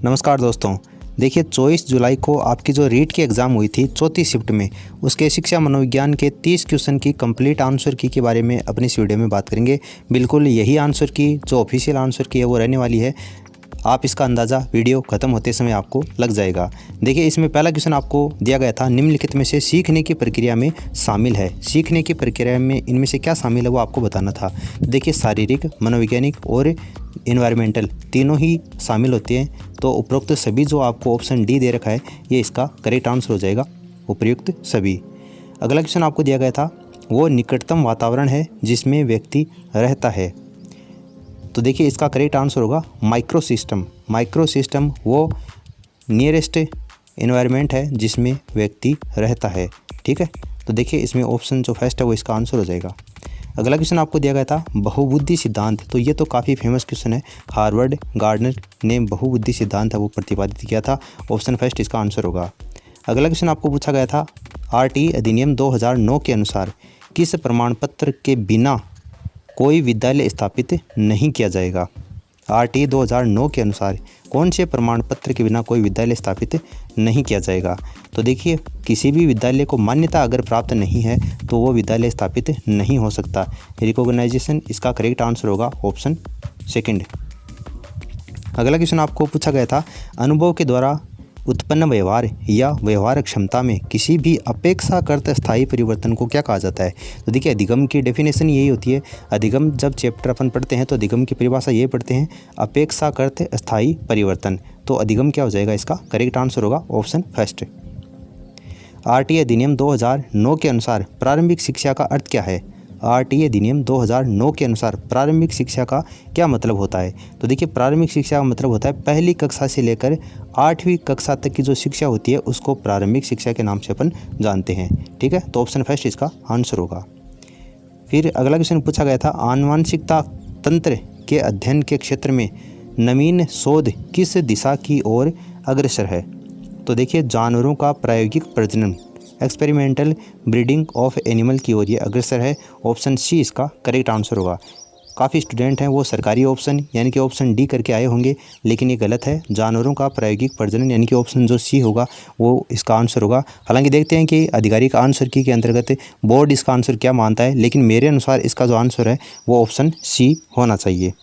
नमस्कार दोस्तों। देखिए 24 जुलाई को आपकी जो रीट की एग्ज़ाम हुई थी चौथी शिफ्ट में, उसके शिक्षा मनोविज्ञान के 30 क्वेश्चन की कंप्लीट आंसर की के बारे में अपनी इस वीडियो में बात करेंगे। बिल्कुल यही आंसर की जो ऑफिशियल आंसर की है वो रहने वाली है। आप इसका अंदाज़ा वीडियो ख़त्म होते समय आपको लग जाएगा। देखिए इसमें पहला क्वेश्चन आपको दिया गया था, निम्नलिखित में से सीखने की प्रक्रिया में शामिल है। सीखने की प्रक्रिया में इनमें से क्या शामिल है वो आपको बताना था। देखिए शारीरिक, मनोवैज्ञानिक और इन्वायरमेंटल तीनों ही शामिल होते हैं। तो उपरोक्त सभी जो आपको ऑप्शन डी दे रखा है ये इसका करेक्ट आंसर हो जाएगा, उपयुक्त सभी। अगला क्वेश्चन आपको दिया गया था, वो निकटतम वातावरण है जिसमें व्यक्ति रहता है। तो देखिए इसका करेक्ट आंसर होगा माइक्रो सिस्टम। माइक्रो सिस्टम वो नियरेस्ट एनवायरनमेंट है जिसमें व्यक्ति रहता है। ठीक है, तो देखिए इसमें ऑप्शन जो फर्स्ट है वो इसका आंसर हो जाएगा। अगला क्वेश्चन आपको दिया गया था बहुबुद्धि सिद्धांत। तो ये तो काफ़ी फेमस क्वेश्चन है। हार्वर्ड गार्डनर ने बहुबुद्धि सिद्धांत है वो प्रतिपादित किया था। ऑप्शन फर्स्ट इसका आंसर होगा। अगला क्वेश्चन आपको पूछा गया था, आरटीई अधिनियम 2009 के अनुसार किस प्रमाण पत्र के बिना कोई विद्यालय स्थापित नहीं किया जाएगा। आरटीई 2009 के अनुसार कौन से प्रमाण पत्र के बिना कोई विद्यालय स्थापित नहीं किया जाएगा। तो देखिए किसी भी विद्यालय को मान्यता अगर प्राप्त नहीं है तो वो विद्यालय स्थापित नहीं हो सकता। रिकॉग्नाइजेशन इसका करेक्ट आंसर होगा, ऑप्शन सेकंड। अगला क्वेश्चन आपको पूछा गया था, अनुभव के द्वारा उत्पन्न व्यवहार या व्यवहार क्षमता में किसी भी अपेक्षाकृत स्थायी परिवर्तन को क्या कहा जाता है। तो देखिए अधिगम की डेफिनेशन यही होती है। अधिगम जब चैप्टर अपन पढ़ते हैं तो अधिगम की परिभाषा ये पढ़ते हैं, अपेक्षाकृत स्थायी परिवर्तन। तो अधिगम क्या हो जाएगा, इसका करेक्ट आंसर होगा, ऑप्शन फर्स्ट। आरटीई अधिनियम 2009 के अनुसार प्रारंभिक शिक्षा का अर्थ क्या है। आरटीई अधिनियम 2009 के अनुसार प्रारंभिक शिक्षा का क्या मतलब होता है। तो देखिए प्रारंभिक शिक्षा का मतलब होता है पहली कक्षा से लेकर 8वीं कक्षा तक की जो शिक्षा होती है उसको प्रारंभिक शिक्षा के नाम से अपन जानते हैं। ठीक है, तो ऑप्शन फर्स्ट इसका आंसर होगा। फिर अगला क्वेश्चन पूछा गया था, आनुवंशिकता तंत्र के अध्ययन के क्षेत्र में नवीन शोध किस दिशा की ओर अग्रसर है। तो देखिए जानवरों का प्रायोगिक प्रजनन, एक्सपेरिमेंटल ब्रीडिंग ऑफ एनिमल की ओर ये अग्रसर है। ऑप्शन सी इसका करेक्ट आंसर होगा। काफ़ी स्टूडेंट हैं वो सरकारी ऑप्शन यानी कि ऑप्शन डी करके आए होंगे, लेकिन ये गलत है। जानवरों का प्रायोगिक प्रजनन यानी कि ऑप्शन जो सी होगा वो इसका आंसर होगा। हालांकि देखते हैं कि आधिकारिक आंसर की के अंतर्गत बोर्ड इसका आंसर क्या मानता है, लेकिन मेरे अनुसार इसका जो आंसर है वो ऑप्शन सी होना चाहिए।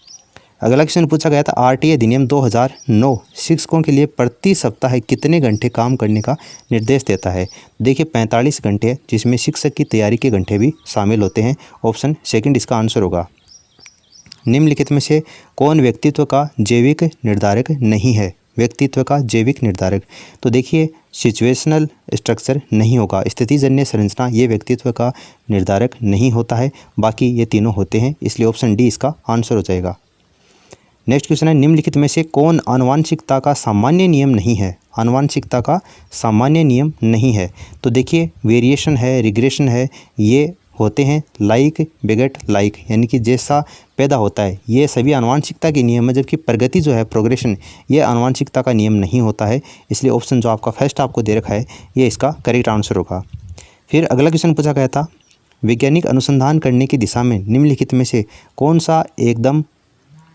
अगला क्वेश्चन पूछा गया था, आरटीई अधिनियम 2009 शिक्षकों के लिए प्रति सप्ताह कितने घंटे काम करने का निर्देश देता है। देखिए 45 घंटे, जिसमें शिक्षक की तैयारी के घंटे भी शामिल होते हैं। ऑप्शन सेकंड इसका आंसर होगा। निम्नलिखित में से कौन व्यक्तित्व का जैविक निर्धारक नहीं है। व्यक्तित्व का जैविक निर्धारक, तो देखिए सिचुएशनल स्ट्रक्चर नहीं होगा। स्थितिजन्य संरचना ये व्यक्तित्व का निर्धारक नहीं होता है, बाकी ये तीनों होते हैं, इसलिए ऑप्शन डी इसका आंसर हो जाएगा। नेक्स्ट क्वेश्चन है, निम्नलिखित में से कौन आनुवंशिकता का सामान्य नियम नहीं है। आनुवंशिकता का सामान्य नियम नहीं है। तो देखिए वेरिएशन है, रिग्रेशन है, ये होते हैं लाइक बेगेट लाइक, यानी कि जैसा पैदा होता है, ये सभी आनुवंशिकता के नियम है। जबकि प्रगति जो है, प्रोग्रेशन, ये आनुवंशिकता का नियम नहीं होता है, इसलिए ऑप्शन जो आपका फर्स्ट आपको दे रखा है ये इसका करेक्ट आंसर होगा। फिर अगला क्वेश्चन पूछा गया था, वैज्ञानिक अनुसंधान करने की दिशा में निम्नलिखित में से कौन सा एकदम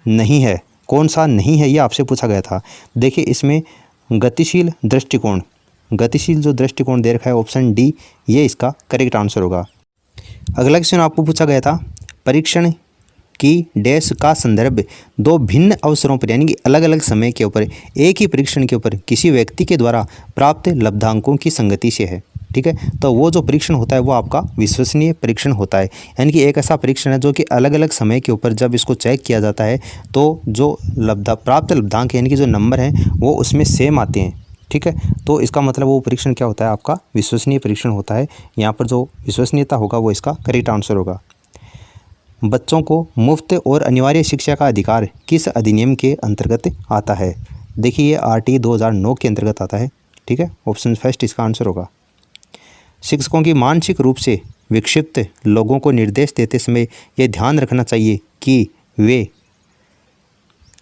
नहीं है, कौन सा नहीं है, ये आपसे पूछा गया था। देखिए इसमें गतिशील दृष्टिकोण, गतिशील जो दृष्टिकोण दे रखा है ऑप्शन डी ये इसका करेक्ट आंसर होगा। अगला क्वेश्चन आपको पूछा गया था, परीक्षण की डैश का संदर्भ दो भिन्न अवसरों पर यानी कि अलग अलग समय के ऊपर एक ही परीक्षण के ऊपर किसी व्यक्ति के द्वारा प्राप्त लब्धांकों की संगति से है। ठीक है, तो वो जो परीक्षण होता है वो आपका विश्वसनीय परीक्षण होता है, यानी कि एक ऐसा परीक्षण है जो कि अलग अलग समय के ऊपर जब इसको चेक किया जाता है तो जो प्राप्त लब्धांक यानी कि जो नंबर हैं वो उसमें सेम आते हैं। ठीक है, तो इसका मतलब वो परीक्षण क्या होता है, आपका विश्वसनीय परीक्षण होता है। यहाँ पर जो विश्वसनीयता होगा वो इसका करेक्ट आंसर होगा। बच्चों को मुफ्त और अनिवार्य शिक्षा का अधिकार किस अधिनियम के अंतर्गत आता है। देखिए ये आरटीई 2009 के अंतर्गत आता है। ठीक है, ऑप्शन फर्स्ट इसका आंसर होगा। शिक्षकों की मानसिक रूप से विक्षिप्त लोगों को निर्देश देते समय यह ध्यान रखना चाहिए कि वे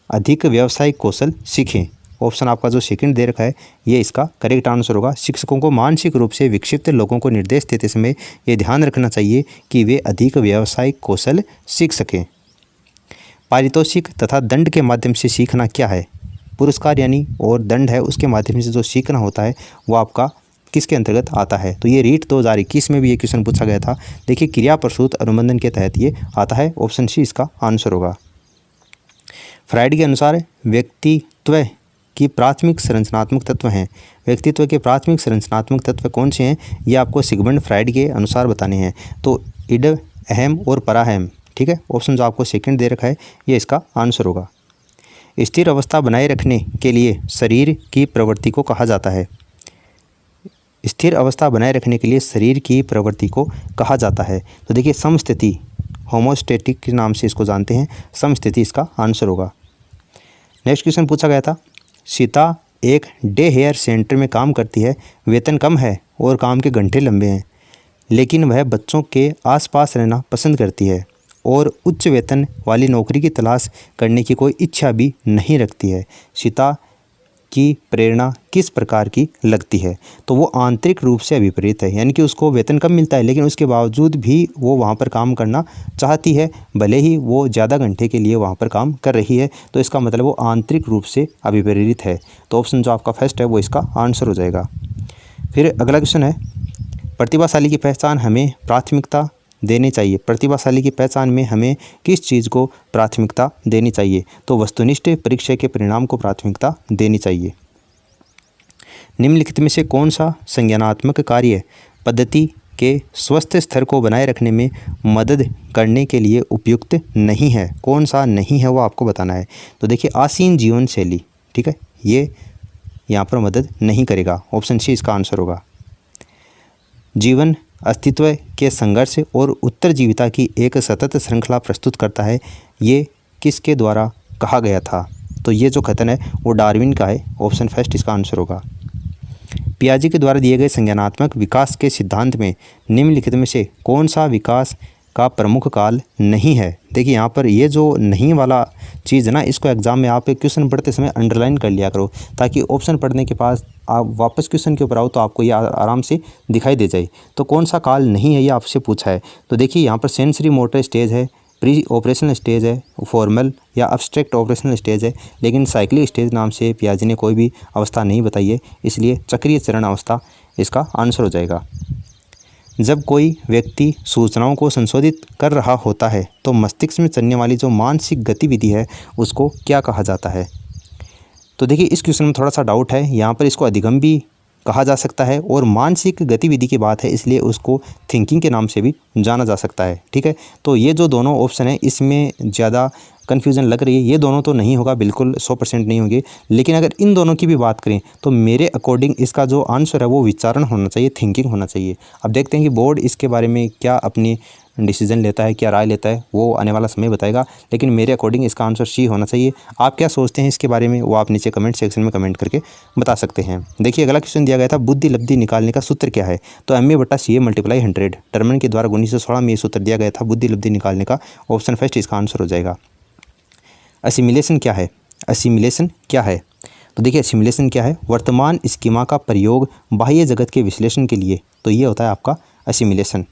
अधिक व्यावसायिक कौशल सीखें। ऑप्शन आपका जो सेकंड दे रखा है ये इसका करेक्ट आंसर होगा। शिक्षकों को मानसिक रूप से विक्षिप्त लोगों को निर्देश देते समय ये ध्यान रखना चाहिए कि वे अधिक व्यावसायिक कौशल सीख सकें। पारितोषिक तथा दंड के माध्यम से सीखना क्या है। पुरस्कार यानी और दंड है उसके माध्यम से जो सीखना होता है वो आपका किसके अंतर्गत आता है। तो ये रीट 2021 में भी ये क्वेश्चन पूछा गया था। देखिए क्रिया प्रसूत अनुबंधन के तहत ये आता है। ऑप्शन सी इसका आंसर होगा। फ्राइड के अनुसार व्यक्तित्व की प्राथमिक संरचनात्मक तत्व हैं। व्यक्तित्व के प्राथमिक संरचनात्मक तत्व कौन से हैं ये आपको सिगमंड फ्राइड के अनुसार बताने हैं। तो इड, अहम और पराहम, ठीक है। ऑप्शन जो आपको सेकंड दे रखा है ये इसका आंसर होगा। स्थिर अवस्था बनाए रखने के लिए शरीर की प्रवृत्ति को कहा जाता है। स्थिर अवस्था बनाए रखने के लिए शरीर की प्रवृत्ति को कहा जाता है। तो देखिए समस्थिति, होमोस्टेटिक के नाम से इसको जानते हैं, समस्थिति इसका आंसर होगा। नेक्स्ट क्वेश्चन पूछा गया था, सीता एक डे हेयर सेंटर में काम करती है, वेतन कम है और काम के घंटे लंबे हैं, लेकिन वह बच्चों के आसपास रहना पसंद करती है और उच्च वेतन वाली नौकरी की तलाश करने की कोई इच्छा भी नहीं रखती है। सीता की प्रेरणा किस प्रकार की लगती है? तो वो आंतरिक रूप से अभिप्रेत है, यानी कि उसको वेतन कम मिलता है लेकिन उसके बावजूद भी वो वहाँ पर काम करना चाहती है, भले ही वो ज़्यादा घंटे के लिए वहाँ पर काम कर रही है। तो इसका मतलब वो आंतरिक रूप से अभिप्रेरित है। तो ऑप्शन जो आपका फर्स्ट है वो इसका आंसर हो जाएगा। फिर अगला क्वेश्चन है, प्रतिभाशाली की पहचान हमें प्राथमिकता देनी चाहिए। प्रतिभाशाली की पहचान में हमें किस चीज़ को प्राथमिकता देनी चाहिए? तो वस्तुनिष्ठ परीक्षा के परिणाम को प्राथमिकता देनी चाहिए। निम्नलिखित में से कौन सा संज्ञानात्मक कार्य पद्धति के स्वस्थ स्तर को बनाए रखने में मदद करने के लिए उपयुक्त नहीं है? कौन सा नहीं है वो आपको बताना है। तो देखिए आसीन जीवन शैली, ठीक है, ये यहाँ पर मदद नहीं करेगा। ऑप्शन सी इसका आंसर होगा। जीवन अस्तित्व के संघर्ष और उत्तरजीविता की एक सतत श्रृंखला प्रस्तुत करता है, ये किसके द्वारा कहा गया था? तो ये जो कथन है वो डार्विन का है। ऑप्शन फर्स्ट इसका आंसर होगा। पियाजे के द्वारा दिए गए संज्ञानात्मक विकास के सिद्धांत में निम्नलिखित में से कौन सा विकास का प्रमुख काल नहीं है? देखिए यहाँ पर ये जो नहीं वाला चीज़ है ना, इसको एग्जाम में आप क्वेश्चन पढ़ते समय अंडरलाइन कर लिया करो, ताकि ऑप्शन पढ़ने के पास आप वापस क्वेश्चन के ऊपर आओ तो आपको ये आराम से दिखाई दे जाए। तो कौन सा काल नहीं है ये आपसे पूछा है। तो देखिए यहाँ पर सेंसरी मोटर स्टेज है, प्री ऑपरेशनल स्टेज है, फॉर्मल या अब्स्ट्रैक्ट ऑपरेशनल स्टेज है, लेकिन साइक्लिक स्टेज नाम से पियाजे ने कोई भी अवस्था नहीं बताई है, इसलिए चक्रीय चरण अवस्था इसका आंसर हो जाएगा। जब कोई व्यक्ति सूचनाओं को संशोधित कर रहा होता है तो मस्तिष्क में चलने वाली जो मानसिक गतिविधि है उसको क्या कहा जाता है? तो देखिए इस क्वेश्चन में थोड़ा सा डाउट है, यहाँ पर इसको अधिगम भी कहा जा सकता है और मानसिक गतिविधि की बात है इसलिए उसको थिंकिंग के नाम से भी जाना जा सकता है, ठीक है। तो ये जो दोनों ऑप्शन है इसमें ज़्यादा कन्फ्यूज़न लग रही है, ये दोनों तो नहीं होगा, बिल्कुल 100% नहीं होंगे। लेकिन अगर इन दोनों की भी बात करें तो मेरे अकॉर्डिंग इसका जो आंसर है वो विचारण होना चाहिए, थिंकिंग होना चाहिए। अब देखते हैं कि बोर्ड इसके बारे में क्या अपनी डिसीजन लेता है, क्या राय लेता है, वो आने वाला समय बताएगा। लेकिन मेरे अकॉर्डिंग इसका आंसर सी होना चाहिए। आप क्या सोचते हैं इसके बारे में वो आप नीचे कमेंट सेक्शन में कमेंट करके बता सकते हैं। देखिए अगला क्वेश्चन दिया गया था, बुद्धि लब्धि निकालने का सूत्र क्या है? तो MA/CA × 100 टर्मन के द्वारा 1916 में ये सूत्र दिया गया था बुद्धि लब्धि निकालने का। ऑप्शन फर्स्ट इसका आंसर हो जाएगा। असिमिलेशन क्या है? असिमिलेशन क्या है? तो देखिए असिमिलेशन क्या है? वर्तमान स्कीमा का प्रयोग बाह्य जगत के विश्लेषण के लिए, तो ये होता है आपका असिमिलेशन।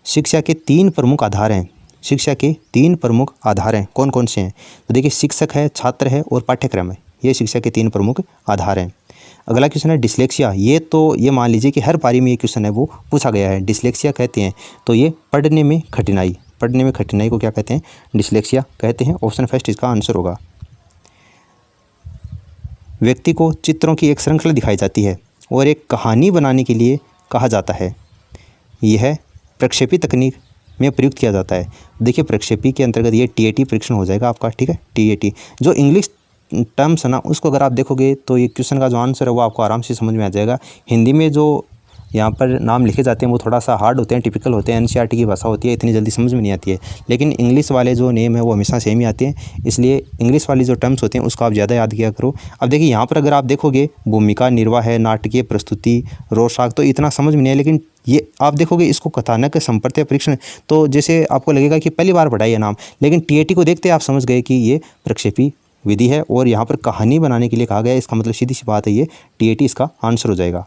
शिक्षा के 3 प्रमुख आधार हैं। शिक्षा के 3 प्रमुख आधार हैं, कौन कौन से हैं? तो देखिए शिक्षक है, छात्र है और पाठ्यक्रम है, ये शिक्षा के 3 प्रमुख आधार हैं। अगला क्वेश्चन है डिस्लेक्सिया। ये मान लीजिए कि हर पारी में ये क्वेश्चन है वो पूछा गया है। डिस्लेक्सिया कहते हैं तो ये पढ़ने में कठिनाई, पढ़ने में कठिनाई को क्या कहते हैं? डिस्लेक्सिया कहते हैं। ऑप्शन फर्स्ट इसका आंसर होगा। व्यक्ति को चित्रों की एक श्रृंखला दिखाई जाती है और एक कहानी बनाने के लिए कहा जाता है, यह प्रक्षेपी तकनीक में प्रयुक्त किया जाता है। देखिए प्रक्षेपी के अंतर्गत ये TAT परीक्षण हो जाएगा आपका, ठीक है। TAT जो इंग्लिश टर्म्स है ना उसको अगर आप देखोगे तो ये क्वेश्चन का जो आंसर है वो आपको आराम से समझ में आ जाएगा। हिंदी में जो यहाँ पर नाम लिखे जाते हैं वो थोड़ा सा हार्ड होते हैं, टिपिकल होते हैं, NCERT की भाषा होती है, इतनी जल्दी समझ में नहीं आती है। लेकिन इंग्लिश वाले जो नेम है वो हमेशा सेम ही आते हैं, इसलिए इंग्लिश वाली जो टर्म्स होते हैं उसको आप ज़्यादा याद किया करो। अब देखिए यहाँ पर अगर आप देखोगे भूमिका निर्वाह है, नाटकीय प्रस्तुति, रोषाग, तो इतना समझ में नहीं है। लेकिन ये आप देखोगे इसको कथानक संप्रत्यय परीक्षण, तो जैसे आपको लगेगा कि पहली बार पढ़ा है नाम, लेकिन TAT को देखते आप समझ गए कि ये प्रक्षेपी विधि है और यहाँ पर कहानी बनाने के लिए कहा गया है। इसका मतलब सीधी सी बात है ये TAT इसका आंसर हो जाएगा।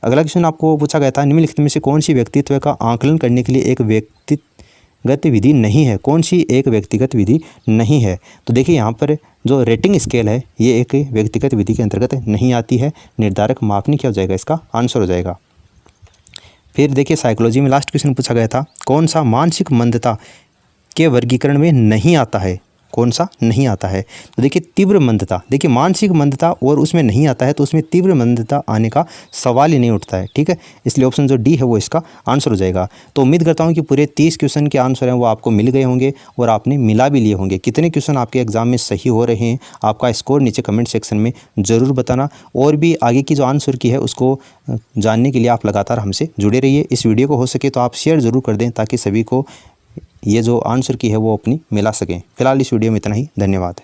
अगला क्वेश्चन आपको पूछा गया था, निम्नलिखित में से कौन सी व्यक्तित्व का आकलन करने के लिए एक व्यक्तिगत विधि नहीं है? कौन सी एक व्यक्तिगत विधि नहीं है? तो देखिए यहाँ पर जो रेटिंग स्केल है ये एक व्यक्तिगत विधि के अंतर्गत नहीं आती है। निर्धारक मापनी क्या हो जाएगा, इसका आंसर हो जाएगा। फिर देखिए साइकोलॉजी में लास्ट क्वेश्चन पूछा गया था, कौन सा मानसिक मंदता के वर्गीकरण में नहीं आता है, कौन सा नहीं आता है। तो देखिए तीव्र मंदता, देखिए मानसिक मंदता और उसमें नहीं आता है तो उसमें तीव्र मंदता आने का सवाल ही नहीं उठता है, ठीक है। इसलिए ऑप्शन जो डी है वो इसका आंसर हो जाएगा। तो उम्मीद करता हूँ कि पूरे 30 क्वेश्चन के आंसर हैं वो आपको मिल गए होंगे और आपने मिला भी लिए होंगे। कितने क्वेश्चन आपके एग्जाम में सही हो रहे हैं, आपका स्कोर नीचे कमेंट सेक्शन में ज़रूर बताना। और भी आगे की जो आंसर की है उसको जानने के लिए आप लगातार हमसे जुड़े रहिए। इस वीडियो को हो सके तो आप शेयर ज़रूर कर दें ताकि सभी को ये जो आंसर की है वो अपनी मिला सकें। फिलहाल इस वीडियो में इतना ही, धन्यवाद।